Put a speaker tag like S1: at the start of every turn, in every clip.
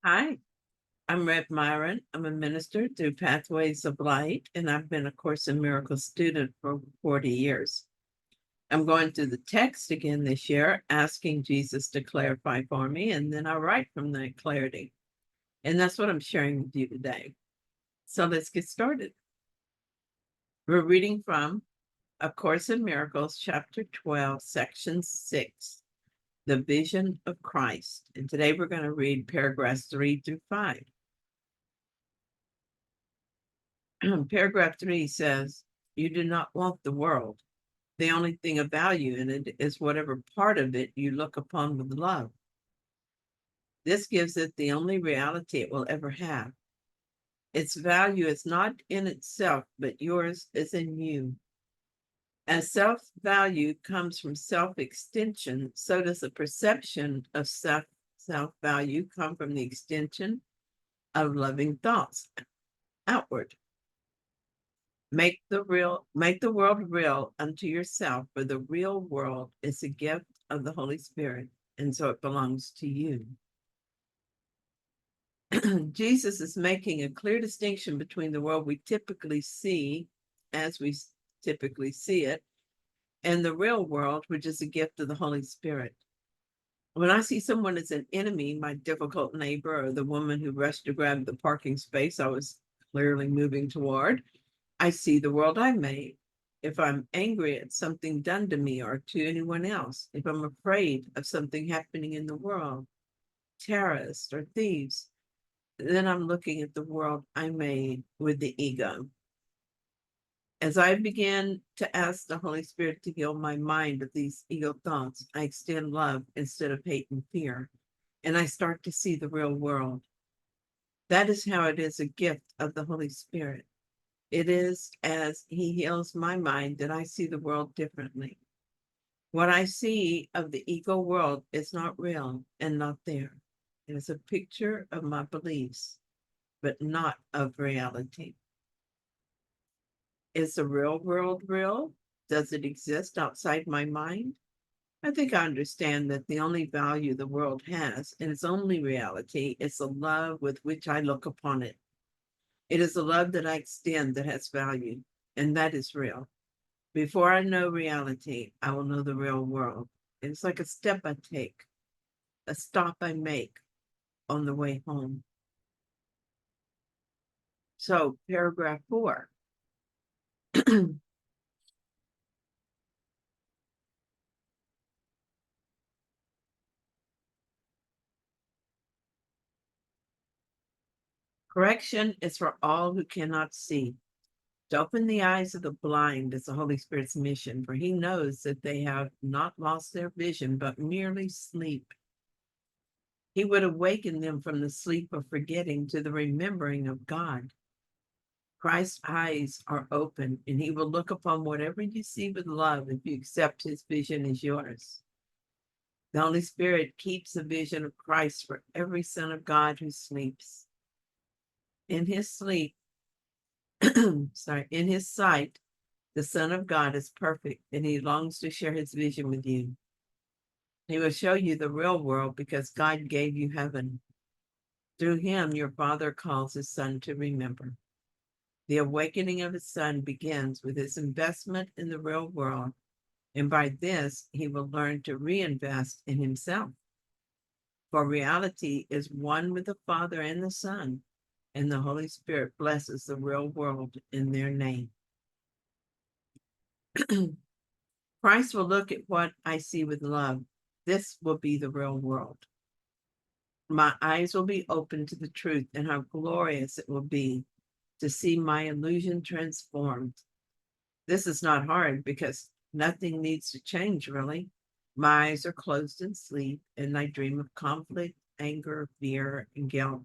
S1: Hi, I'm Rev Myron. I'm a minister through Pathways of Light, and I've been a Course in Miracles student for 40 years. I'm going through the text again this year, asking Jesus to clarify for me, and then I write from that clarity. And that's what I'm sharing with you today. So let's get started. We're reading from A Course in Miracles, Chapter 12, Section 6, The Vision of Christ. And today we're going to read paragraphs 3 through 5. Paragraph 3 says, "You do not want the world. The only thing of value in it is whatever part of it you look upon with love. This gives it the only reality it will ever have. Its value is not in itself, but yours is in you. As self-value comes from self-extension, so does the perception of self-value come from the extension of loving thoughts outward. Make the world real unto yourself, for the real world is a gift of the Holy Spirit, and so it belongs to you." Jesus is making a clear distinction between the world we typically see, as we typically see it, and the real world, which is a gift of the Holy Spirit. When I see someone as an enemy, my difficult neighbor or the woman who rushed to grab the parking space I was clearly moving toward, I see the world I made. If I'm angry at something done to me or to anyone else, if I'm afraid of something happening in the world, terrorists or thieves, then I'm looking at the world I made with the ego. As I begin to ask the Holy Spirit to heal my mind of these ego thoughts, I extend love instead of hate and fear, and I start to see the real world. That is how it is a gift of the Holy Spirit. It is as he heals my mind that I see the world differently. What I see of the ego world is not real and not there. It is a picture of my beliefs, but not of reality. Is the real world real? Does it exist outside my mind? I think I understand that the only value the world has, and its only reality, is the love with which I look upon it. It is the love that I extend that has value, and that is real. Before I know reality, I will know the real world. It's like a step I take, a stop I make on the way home. So, paragraph 4. Correction is for all who cannot see. To open the eyes of the blind is the Holy Spirit's mission, for he knows that they have not lost their vision, but merely sleep. He would awaken them from the sleep of forgetting to the remembering of God. Christ's eyes are open, and he will look upon whatever you see with love if you accept his vision as yours. The Holy Spirit keeps the vision of Christ for every son of God who sleeps. In his sleep, in his sight, the Son of God is perfect, and he longs to share his vision with you. He will show you the real world because God gave you heaven. Through him, your Father calls his Son to remember. The awakening of his Son begins with his investment in the real world, and by this, he will learn to reinvest in himself. For reality is one with the Father and the Son, and the Holy Spirit blesses the real world in their name. Christ will look at what I see with love. This will be the real world. My eyes will be open to the truth, and how glorious it will be to see my illusion transformed. This is not hard because nothing needs to change, really. My eyes are closed in sleep, and I dream of conflict, anger, fear, and guilt.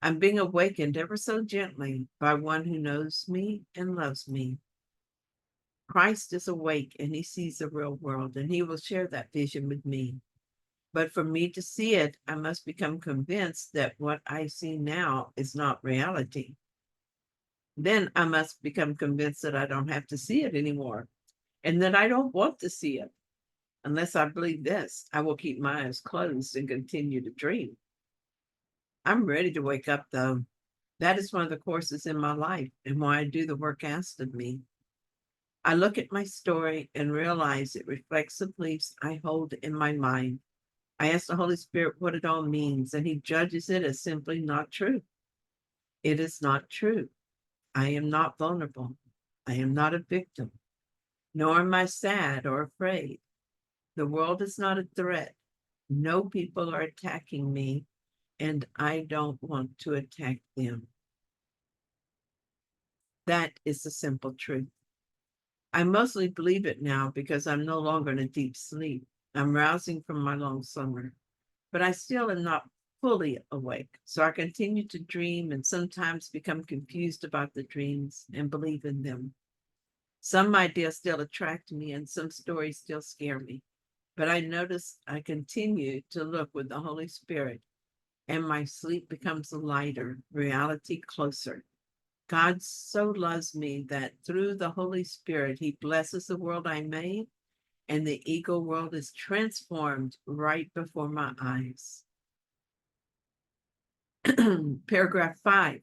S1: I'm being awakened ever so gently by one who knows me and loves me. Christ is awake, and he sees the real world, and he will share that vision with me. But for me to see it, I must become convinced that what I see now is not reality. Then I must become convinced that I don't have to see it anymore, and that I don't want to see it. Unless I believe this, I will keep my eyes closed and continue to dream. I'm ready to wake up, though. That is one of the courses in my life and why I do the work asked of me. I look at my story and realize it reflects the beliefs I hold in my mind. I ask the Holy Spirit what it all means, and He judges it as simply not true. It is not true. I am not vulnerable. I am not a victim, nor am I sad or afraid. The world is not a threat. No people are attacking me, and I don't want to attack them. That is the simple truth. I mostly believe it now because I'm no longer in a deep sleep. I'm rousing from my long slumber, but I still am not fully awake. So I continue to dream and sometimes become confused about the dreams and believe in them. Some ideas still attract me and some stories still scare me. But I notice I continue to look with the Holy Spirit and my sleep becomes lighter, reality closer. God so loves me that through the Holy Spirit, He blesses the world I made, and the ego world is transformed right before my eyes. Paragraph 5.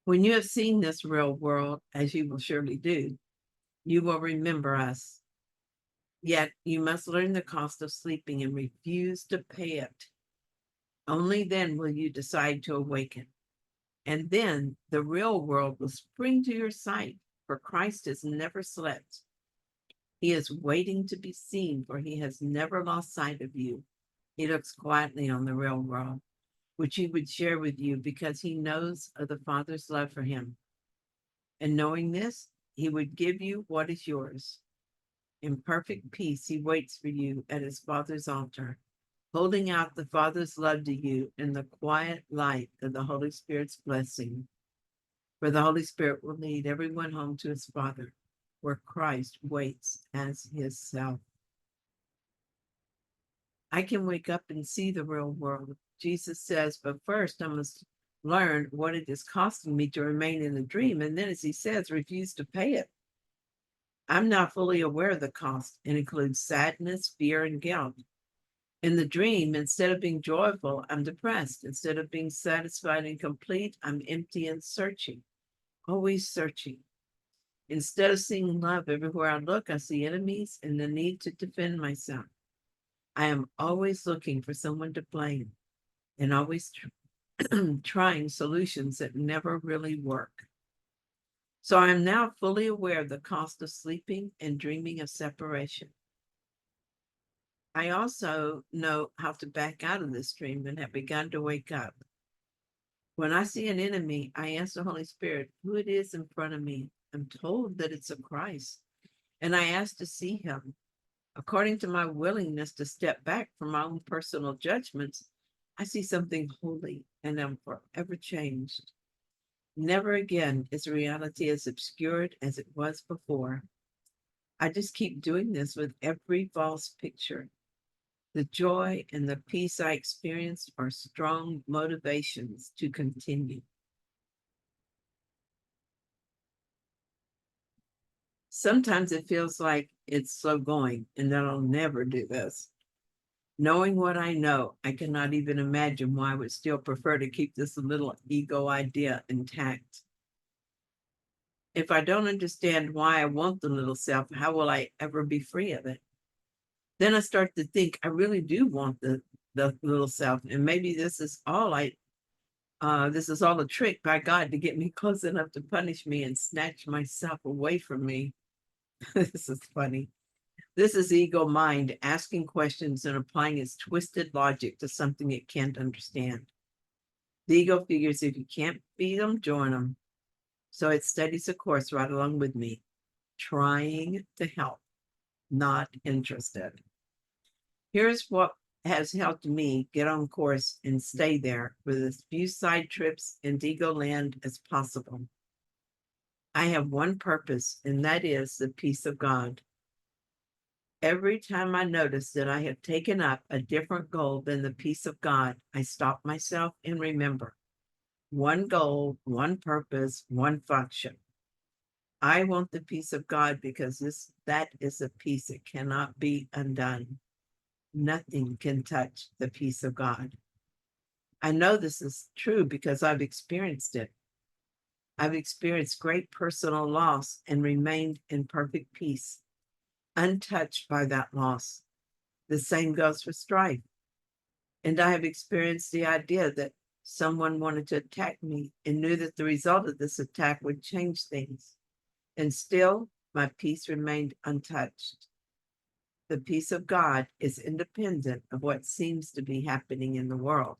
S1: When you have seen this real world, as you will surely do, you will remember us. Yet you must learn the cost of sleeping and refuse to pay it. Only then will you decide to awaken. And then the real world will spring to your sight, for Christ has never slept. He is waiting to be seen, for He has never lost sight of you. He looks quietly on the real world, which He would share with you because He knows of the Father's love for Him. And knowing this, He would give you what is yours. In perfect peace, He waits for you at His Father's altar, holding out the Father's love to you in the quiet light of the Holy Spirit's blessing. For the Holy Spirit will lead everyone home to His Father, where Christ waits as His self. I can wake up and see the real world. Jesus says, but first I must learn what it is costing me to remain in the dream. And then, as He says, refuse to pay it. I'm now fully aware of the cost. It includes sadness, fear, and guilt. In the dream, instead of being joyful, I'm depressed. Instead of being satisfied and complete, I'm empty and searching, always searching. Instead of seeing love everywhere I look, I see enemies and the need to defend myself. I am always looking for someone to blame and always trying solutions that never really work. So I am now fully aware of the cost of sleeping and dreaming of separation. I also know how to back out of this dream and have begun to wake up. When I see an enemy, I ask the Holy Spirit who it is in front of me. I'm told that it's a Christ, and I ask to see Him. According to my willingness to step back from my own personal judgments, I see something holy and am forever changed. Never again is reality as obscured as it was before. I just keep doing this with every false picture. The joy and the peace I experienced are strong motivations to continue. Sometimes it feels like it's slow going and that I'll never do this. Knowing what I know, I cannot even imagine why I would still prefer to keep this little ego idea intact. If I don't understand why I want the little self, how will I ever be free of it? Then I start to think I really do want the little self, and maybe this is all a trick by God to get me close enough to punish me and snatch myself away from me. This is funny. This is ego mind asking questions and applying its twisted logic to something it can't understand. The ego figures if you can't beat them, join them. So it studies a course right along with me, trying to help, not interested. Here's what has helped me get on course and stay there with as few side trips into ego land as possible. I have one purpose, and that is the peace of God. Every time I notice that I have taken up a different goal than the peace of God, I stop myself and remember one goal, one purpose, one function. I want the peace of God because that is a peace that cannot be undone. Nothing can touch the peace of God. I know this is true because I've experienced it. I've experienced great personal loss and remained in perfect peace, untouched by that loss. The same goes for strife. And I have experienced the idea that someone wanted to attack me and knew that the result of this attack would change things. And still, my peace remained untouched. The peace of God is independent of what seems to be happening in the world.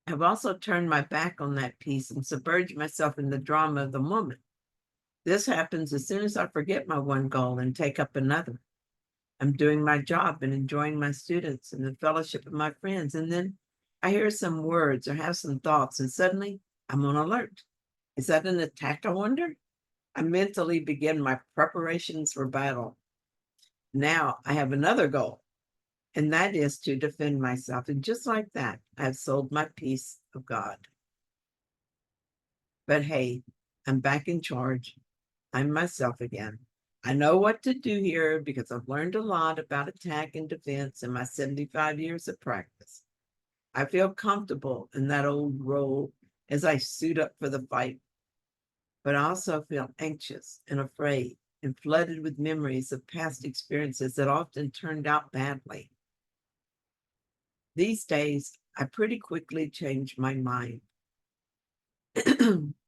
S1: I've also turned my back on that peace and submerged myself in the drama of the moment. This happens as soon as I forget my one goal and take up another. I'm doing my job and enjoying my students and the fellowship of my friends. And then I hear some words or have some thoughts, and suddenly I'm on alert. Is that an attack, I wonder? I mentally begin my preparations for battle. Now I have another goal, and that is to defend myself. And just like that, I've sold my peace of God. But hey, I'm back in charge. I'm myself again. I know what to do here because I've learned a lot about attack and defense in my 75 years of practice. I feel comfortable in that old role as I suit up for the fight, but I also feel anxious and afraid and flooded with memories of past experiences that often turned out badly. These days, I pretty quickly change my mind.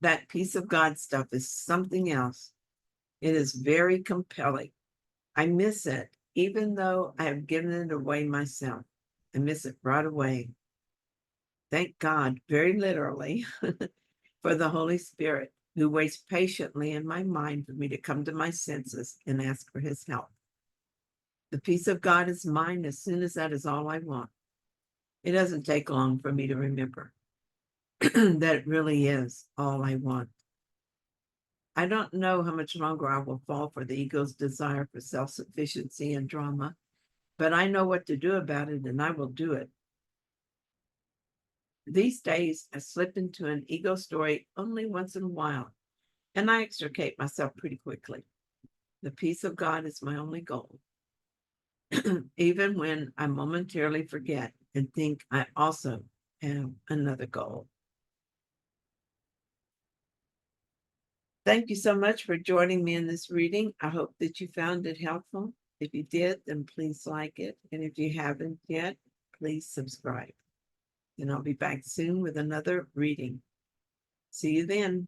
S1: That peace of God stuff is something else. It is very compelling. I miss it, even though I have given it away myself. I miss it right away. Thank God, very literally, for the Holy Spirit who waits patiently in my mind for me to come to my senses and ask for his help. The peace of God is mine as soon as that is all I want. It doesn't take long for me to remember that it really is all I want. I don't know how much longer I will fall for the ego's desire for self-sufficiency and drama, but I know what to do about it, and I will do it. These days, I slip into an ego story only once in a while, and I extricate myself pretty quickly. The peace of God is my only goal. Even when I momentarily forget and think I also have another goal. Thank you so much for joining me in this reading. I hope that you found it helpful. If you did, then please like it. And if you haven't yet, please subscribe. And I'll be back soon with another reading. See you then.